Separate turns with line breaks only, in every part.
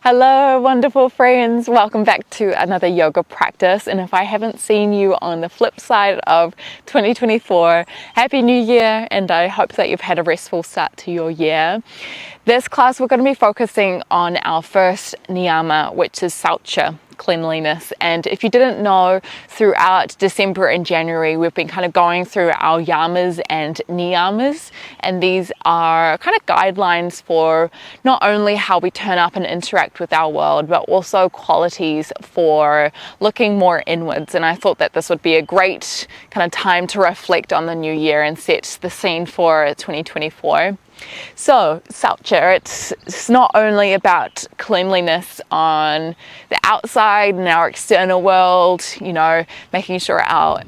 Hello, wonderful friends. Welcome back to another yoga practice. And if I haven't seen you on the flip side of 2024, Happy New Year, and I hope that you've had a restful start to your year. This class, we're going to be focusing on our first niyama, which is Saucha, cleanliness. And if you didn't know, throughout December and January, we've been kind of going through our yamas and niyamas, and these are kind of guidelines for not only how we turn up and interact with our world, but also qualities for looking more inwards. And I thought that this would be a great kind of time to reflect on the new year and set the scene for 2024. So Saucha, it's not only about cleanliness on the outside and our external world, making sure our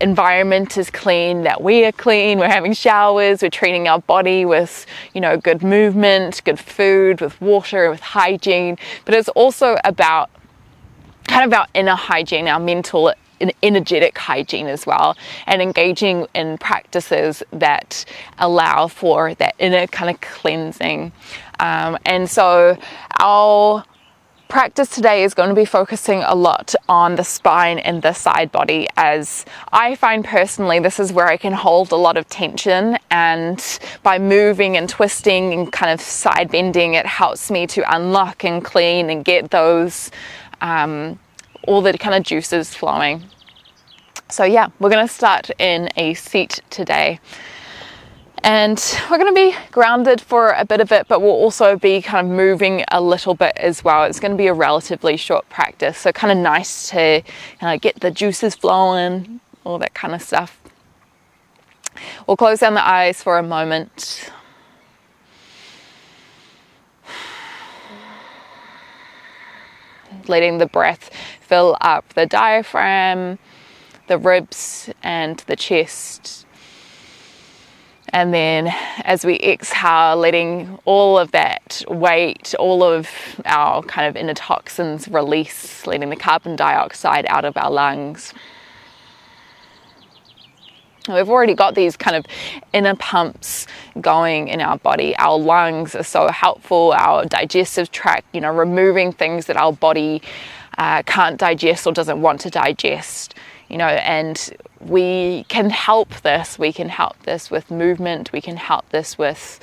environment is clean, that we are clean, we're having showers, we're treating our body with, good movement, good food, with water, with hygiene, but it's also about kind of our inner hygiene, our mental and energetic hygiene as well, and engaging in practices that allow for that inner kind of cleansing. And so our practice today is going to be focusing a lot on the spine and the side body, as I find personally this is where I can hold a lot of tension, and by moving and twisting and kind of side bending, it helps me to unlock and clean and get those all the kind of juices flowing. So yeah, we're going to start in a seat today, and we're going to be grounded for a bit of it, but we'll also be kind of moving a little bit as well. It's going to be a relatively short practice, so kind of nice to get the juices flowing, all that kind of stuff. We'll close down the eyes for a moment. Letting the breath fill up the diaphragm, the ribs and the chest. And then as we exhale, letting all of that weight, all of our kind of inner toxins release, letting the carbon dioxide out of our lungs. We've already got these kind of inner pumps going in our body. Our lungs are so helpful, our digestive tract, removing things that our body can't digest or doesn't want to digest, and we can help this. We can help this with movement. We can help this with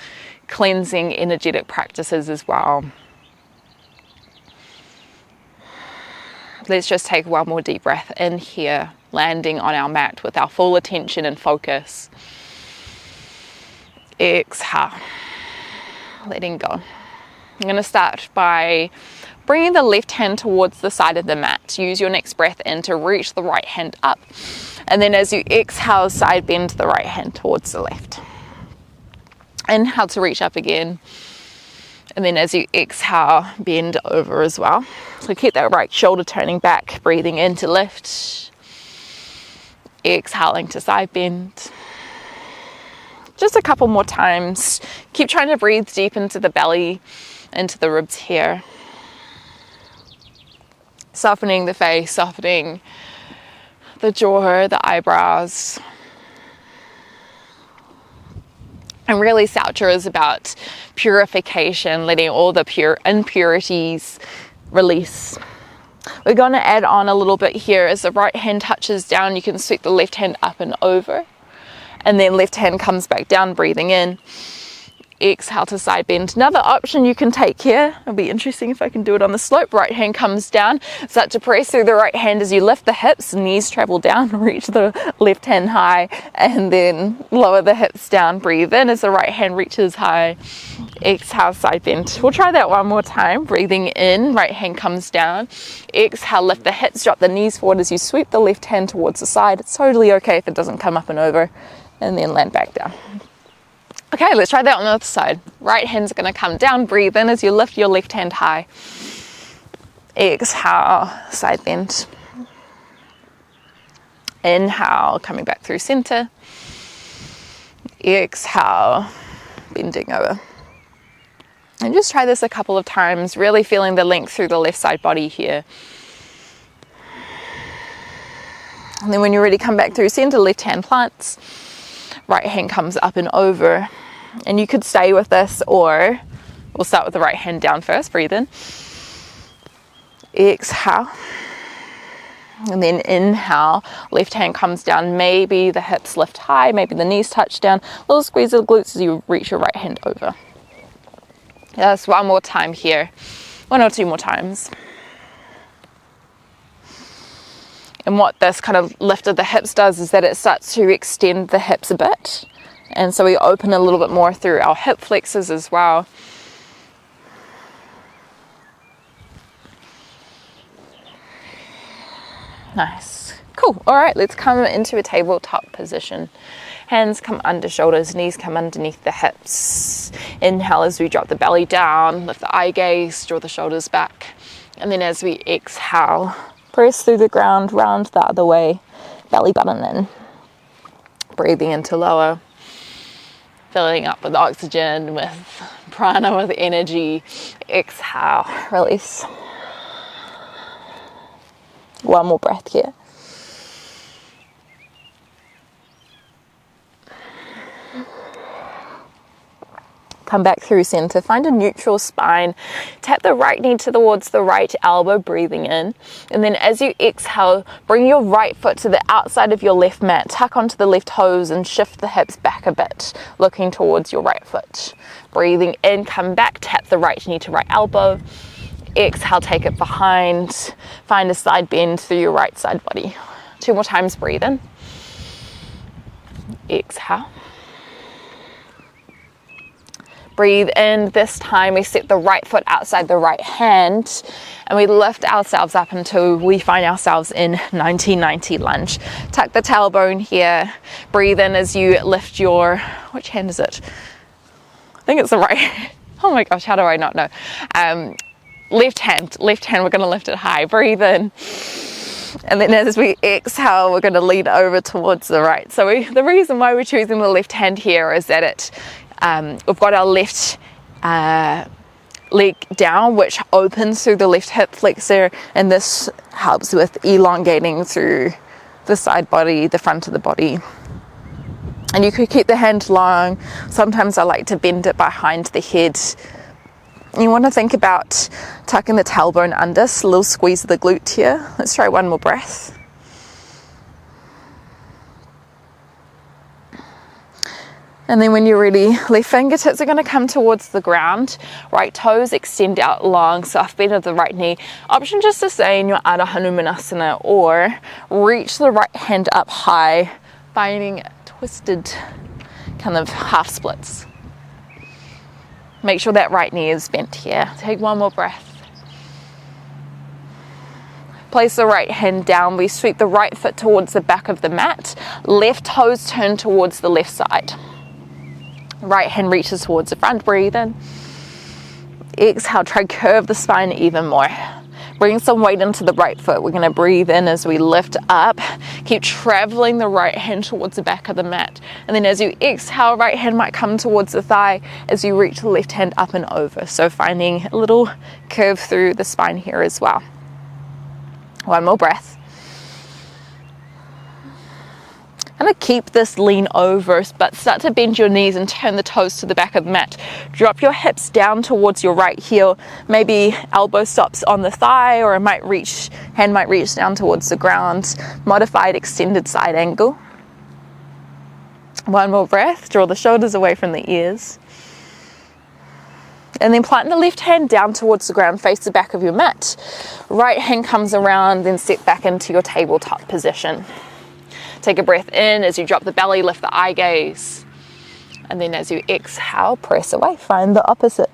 cleansing energetic practices as well. Let's just take one more deep breath in here, landing on our mat with our full attention and focus. Exhale, letting go. I'm going to start by bringing the left hand towards the side of the mat. Use your next breath in to reach the right hand up. And then as you exhale, side bend the right hand towards the left. Inhale to reach up again. And then as you exhale, bend over as well. So keep that right shoulder turning back, breathing in to lift. Exhaling to side bend. Just a couple more times. Keep trying to breathe deep into the belly, into the ribs here. Softening the face, softening the jaw, the eyebrows. And really, Saucha is about purification, letting all the pure impurities release. We're going to add on a little bit here. As the right hand touches down, you can sweep the left hand up and over. And then left hand comes back down, breathing in. Exhale to side bend. Another option you can take here, it'll be interesting if I can do it on the slope. Right hand comes down. Start to press through the right hand as you lift the hips, knees travel down, reach the left hand high, and then lower the hips down. Breathe in as the right hand reaches high. Exhale, side bend. We'll try that one more time. Breathing in, right hand comes down. Exhale, lift the hips, drop the knees forward as you sweep the left hand towards the side. It's totally okay if it doesn't come up and over, and then land back down. Okay, let's try that on the other side. Right hand's going to come down. Breathe in as you lift your left hand high. Exhale, side bend. Inhale, coming back through center. Exhale, bending over. And just try this a couple of times, really feeling the length through the left side body here. And then when you're ready, come back through center, left hand plants. Right hand comes up and over, and you could stay with this, or we'll start with the right hand down first. Breathe in. Exhale. And then inhale, left hand comes down, maybe the hips lift high, maybe the knees touch down, little squeeze of the glutes as you reach your right hand over. Just one more time here, 1 or 2 more times. And what this kind of lift of the hips does is that it starts to extend the hips a bit. And so we open a little bit more through our hip flexors as well. Nice. Cool. All right, let's come into a tabletop position. Hands come under shoulders, knees come underneath the hips. Inhale as we drop the belly down, lift the eye gaze, draw the shoulders back. And then as we exhale, press through the ground, round the other way, belly button in. Breathing into lower, filling up with oxygen, with prana, with energy. Exhale, release. One more breath here. Come back through center, find a neutral spine, tap the right knee towards the right elbow, breathing in. And then as you exhale, bring your right foot to the outside of your left mat, tuck onto the left toes and shift the hips back a bit, looking towards your right foot. Breathing in, come back, tap the right knee to right elbow. Exhale, take it behind, find a side bend through your right side body. 2 more times, breathe in. Exhale. Breathe in. This time we set the right foot outside the right hand and we lift ourselves up until we find ourselves in 1990 lunge. Tuck the tailbone here. Breathe in as you lift your, which hand is it? I think it's the right. Oh my gosh, how do I not know? Left hand, we're going to lift it high. Breathe in. And then as we exhale, we're going to lean over towards the right. So the reason why we're choosing the left hand here is that we've got our left leg down, which opens through the left hip flexor, and this helps with elongating through the side body, the front of the body. And you could keep the hand long. Sometimes I like to bend it behind the head. You want to think about tucking the tailbone under, a little squeeze of the glute here. Let's try one more breath. And then when you're ready, left fingertips are going to come towards the ground. Right toes extend out long, soft bend of the right knee. Option just to stay in your Adho Hanumanasana or reach the right hand up high, finding twisted kind of half splits. Make sure that right knee is bent here. Take one more breath. Place the right hand down. We sweep the right foot towards the back of the mat. Left toes turn towards the left side. Right hand reaches towards the front. Breathe in. Exhale, try curve the spine even more. Bring some weight into the right foot. We're going to breathe in as we lift up. Keep traveling the right hand towards the back of the mat. And then as you exhale, right hand might come towards the thigh as you reach the left hand up and over. So finding a little curve through the spine here as well. One more breath. I'm going to keep this lean over, but start to bend your knees and turn the toes to the back of the mat. Drop your hips down towards your right heel. Maybe elbow stops on the thigh, or hand might reach down towards the ground. Modified extended side angle. One more breath. Draw the shoulders away from the ears. And then plant the left hand down towards the ground, face the back of your mat. Right hand comes around, then step back into your tabletop position. Take a breath in as you drop the belly, lift the eye gaze. And then as you exhale, press away, find the opposite.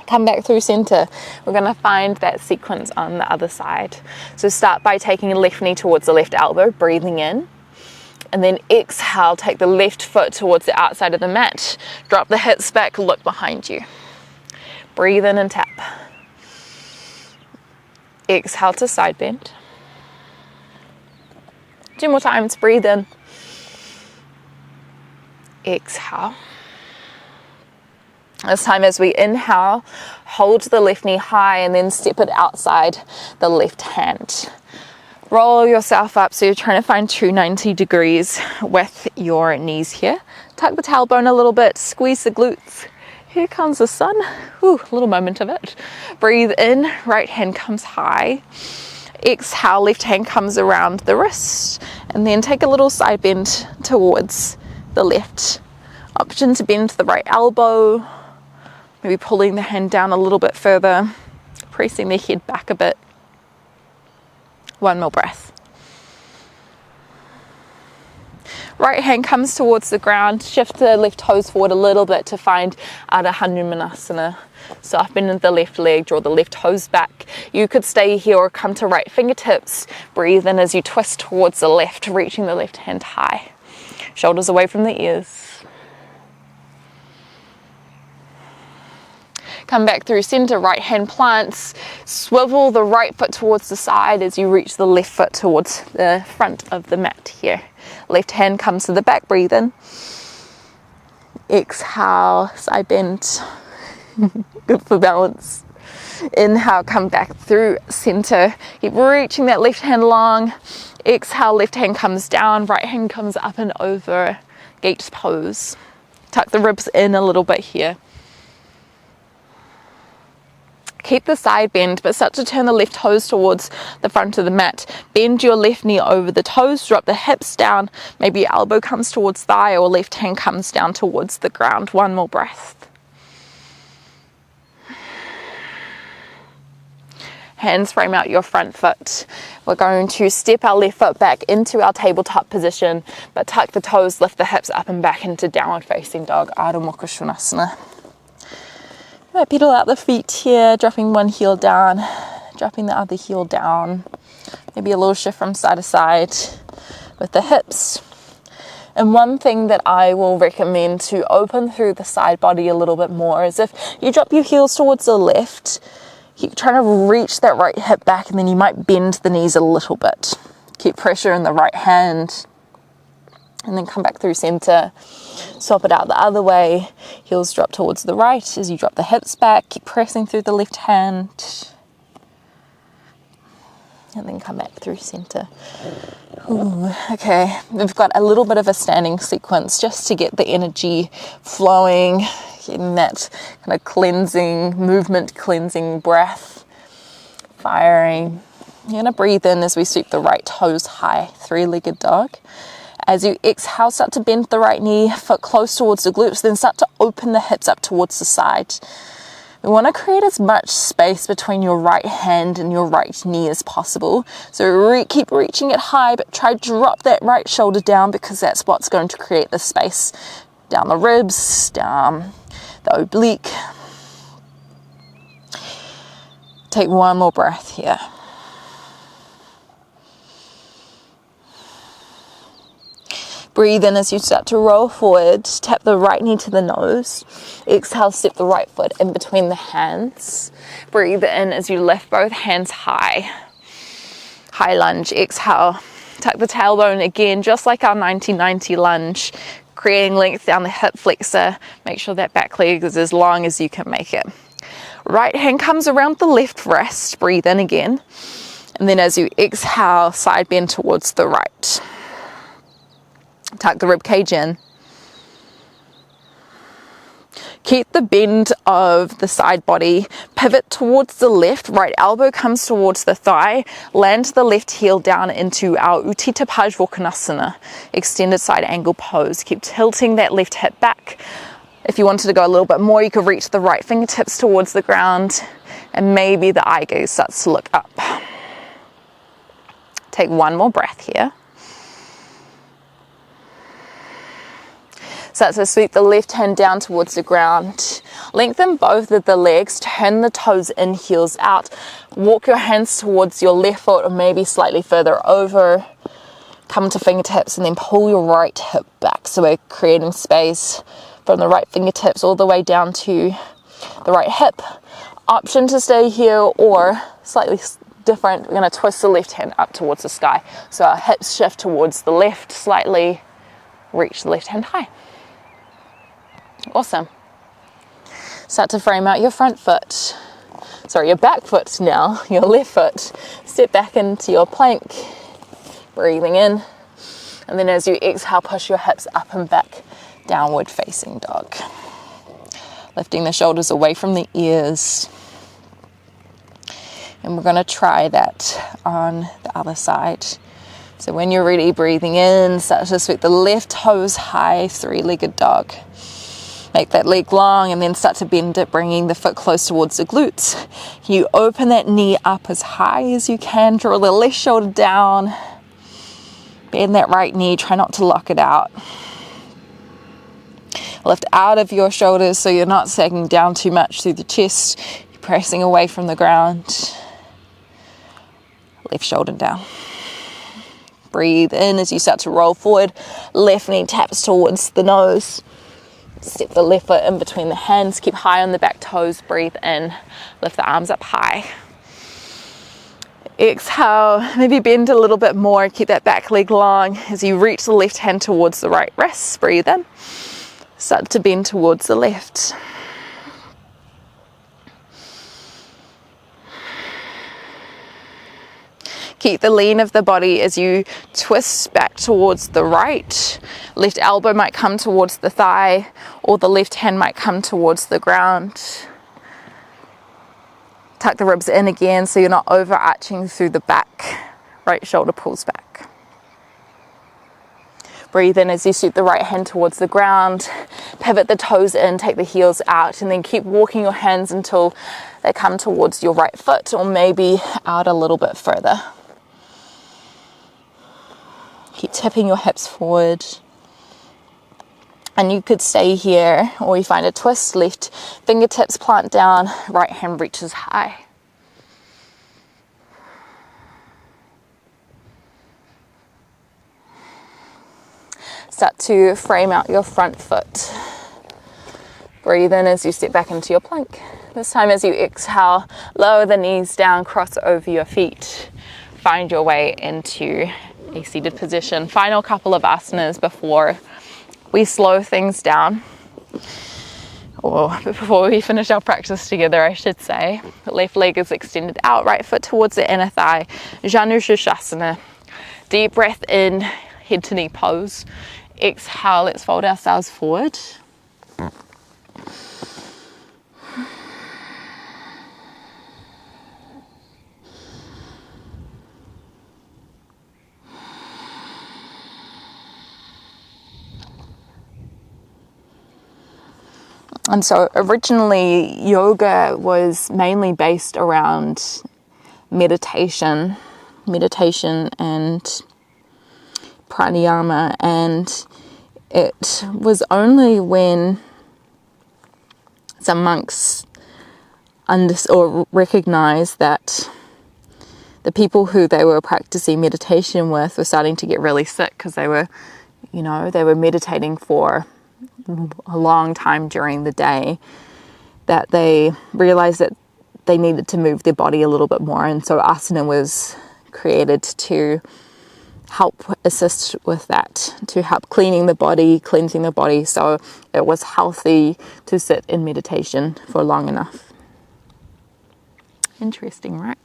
Come back through center. We're going to find that sequence on the other side. So start by taking a left knee towards the left elbow, breathing in. And then exhale, take the left foot towards the outside of the mat. Drop the hips back, look behind you. Breathe in and tap. Exhale to side bend. 2 more times, breathe in. Exhale. This time as we inhale, hold the left knee high and then step it outside the left hand. Roll yourself up so you're trying to find 290 degrees with your knees here. Tuck the tailbone a little bit, squeeze the glutes. Here comes the sun. Ooh, a little moment of it. Breathe in, right hand comes high. Exhale, left hand comes around the wrist, and then take a little side bend towards the left. Option to bend the right elbow, maybe pulling the hand down a little bit further, pressing the head back a bit. One more breath. Right hand comes towards the ground, shift the left toes forward a little bit to find Ardha Hanumanasana. So I've been in the left leg, draw the left toes back. You could stay here or come to right fingertips. Breathe in as you twist towards the left, reaching the left hand high. Shoulders away from the ears. Come back through center, right hand plants. Swivel the right foot towards the side as you reach the left foot towards the front of the mat here. Left hand comes to the back, breathe in. Exhale, side bend. Good for balance. Inhale, come back through center. Keep reaching that left hand long. Exhale, left hand comes down, right hand comes up and over. Gate pose. Tuck the ribs in a little bit here. Keep the side bend, but start to turn the left toes towards the front of the mat. Bend your left knee over the toes, drop the hips down. Maybe your elbow comes towards thigh or left hand comes down towards the ground. One more breath. Hands frame out your front foot. We're going to step our left foot back into our tabletop position, but tuck the toes, lift the hips up and back into downward facing dog, Ardha Mukha Svanasana. Pedal out the feet here, dropping one heel down, dropping the other heel down. Maybe a little shift from side to side with the hips. And one thing that I will recommend to open through the side body a little bit more is if you drop your heels towards the left, keep trying to reach that right hip back, and then you might bend the knees a little bit. Keep pressure in the right hand. And then come back through center, swap it out the other way, heels drop towards the right as you drop the hips back, keep pressing through the left hand, and then come back through center. Ooh, okay, we've got a little bit of a standing sequence just to get the energy flowing, getting that kind of cleansing, movement cleansing breath firing. You're going to breathe in as we sweep the right toes high, three-legged dog. As you exhale, start to bend the right knee, foot close towards the glutes, then start to open the hips up towards the side. We want to create as much space between your right hand and your right knee as possible. So keep reaching it high, but try to drop that right shoulder down, because that's what's going to create the space down the ribs, down the oblique. Take one more breath here. Breathe in as you start to roll forward, tap the right knee to the nose. Exhale, step the right foot in between the hands. Breathe in as you lift both hands high. High lunge, exhale. Tuck the tailbone again, just like our 90-90 lunge, creating length down the hip flexor. Make sure that back leg is as long as you can make it. Right hand comes around the left wrist. Breathe in again. And then as you exhale, side bend towards the right. Tuck the rib cage in. Keep the bend of the side body. Pivot towards the left. Right elbow comes towards the thigh. Land the left heel down into our Utthita Pajvakonasana, extended side angle pose. Keep tilting that left hip back. If you wanted to go a little bit more, you could reach the right fingertips towards the ground, and maybe the eye gaze starts to look up. Take one more breath here. Start to sweep the left hand down towards the ground. Lengthen both of the legs, turn the toes in, heels out. Walk your hands towards your left foot or maybe slightly further over. Come to fingertips and then pull your right hip back. So we're creating space from the right fingertips all the way down to the right hip. Option to stay here or slightly different. We're going to twist the left hand up towards the sky. So our hips shift towards the left slightly. Reach the left hand high. Awesome. Start to frame out your front foot. Sorry, your back foot now, your left foot. Step back into your plank. Breathing in. And then as you exhale, push your hips up and back. Downward facing dog. lifting the shoulders away from the ears. And we're going to try that on the other side. So when you're ready, breathing in, start to sweep the left toes high, three-legged dog. Make that leg long and then start to bend it, bringing the foot close towards the glutes. You open that knee up as high as you can, draw the left shoulder down, bend that right knee, try not to lock it out. Lift out of your shoulders so you're not sagging down too much through the chest, you're pressing away from the ground. Left shoulder down. Breathe in as you start to roll forward. Left knee taps towards the nose. Step the left foot in between the hands. Keep high on the back toes. Breathe in. Lift the arms up high. Exhale. Maybe bend a little bit more. Keep that back leg long as you reach the left hand towards the right wrist. Breathe in. Start to bend towards the left. Keep the lean of the body as you twist back towards the right. Left elbow might come towards the thigh, or the left hand might come towards the ground. Tuck the ribs in again so you're not overarching through the back. Right shoulder pulls back. Breathe in as you sweep the right hand towards the ground. Pivot the toes in, take the heels out, and then keep walking your hands until they come towards your right foot, or maybe out a little bit further. Keep tipping your hips forward. And you could stay here, or you find a twist. Left fingertips plant down, right hand reaches high. Start to frame out your front foot. Breathe in as you step back into your plank. This time as you exhale, lower the knees down, cross over your feet. Find your way into a seated position. Final couple of asanas before we slow things down, or before we finish our practice together, I should say. The left leg is extended out, right foot towards the inner thigh. Janu Shasana. Deep breath in, head to knee pose. Exhale, let's fold ourselves forward. And so originally yoga was mainly based around meditation and pranayama, and it was only when some monks recognized that the people who they were practicing meditation with were starting to get really sick because they were meditating for a long time during the day, that they realized that they needed to move their body a little bit more. And so asana was created to help assist with that, to help cleansing the body, so it was healthy to sit in meditation for long enough. Interesting, right?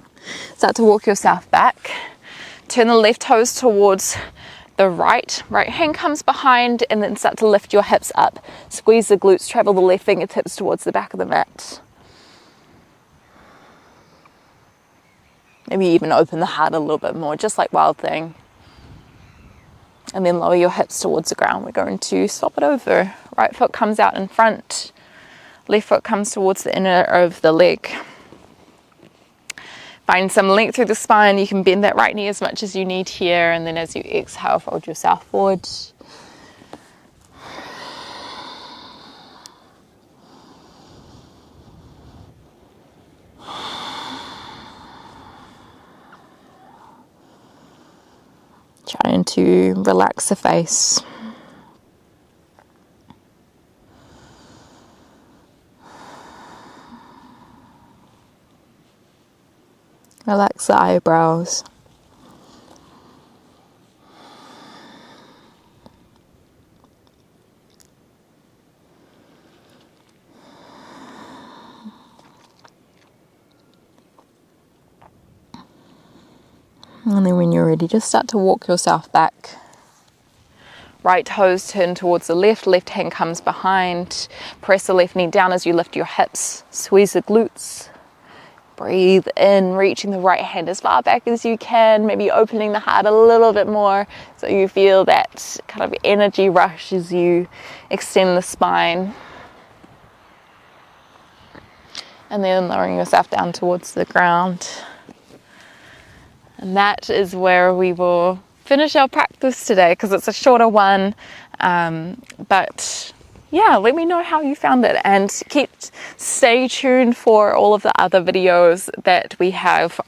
Start to walk yourself back. Turn the left toes towards the right hand comes behind, and then start to lift your hips up. Squeeze the glutes, travel the left fingertips towards the back of the mat. Maybe even open the heart a little bit more, just like Wild Thing. And then lower your hips towards the ground. We're going to swap it over. Right foot comes out in front. Left foot comes towards the inner of the leg. Find some length through the spine. You can bend that right knee as much as you need here. And then as you exhale, fold yourself forward. Trying to relax the face. Relax the eyebrows. And then when you're ready, just start to walk yourself back. Right toes turn towards the left, left hand comes behind. Press the left knee down as you lift your hips, squeeze the glutes. Breathe in, reaching the right hand as far back as you can, maybe opening the heart a little bit more so you feel that kind of energy rush as you extend the spine. And then lowering yourself down towards the ground. And that is where we will finish our practice today, because it's a shorter one. But yeah, let me know how you found it, and stay tuned for all of the other videos that we have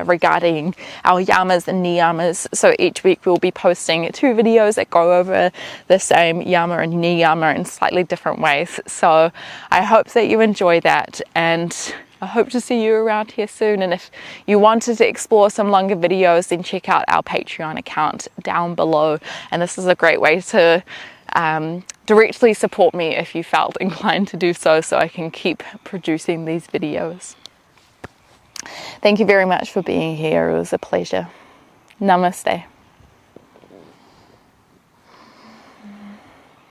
regarding our yamas and niyamas. So each week we'll be posting 2 videos that go over the same yama and niyama in slightly different ways. So I hope that you enjoy that, and I hope to see you around here soon. And if you wanted to explore some longer videos, then check out our Patreon account down below. And this is a great way to directly support me if you felt inclined to do so I can keep producing these videos. Thank you very much for being here. It was a pleasure. Namaste.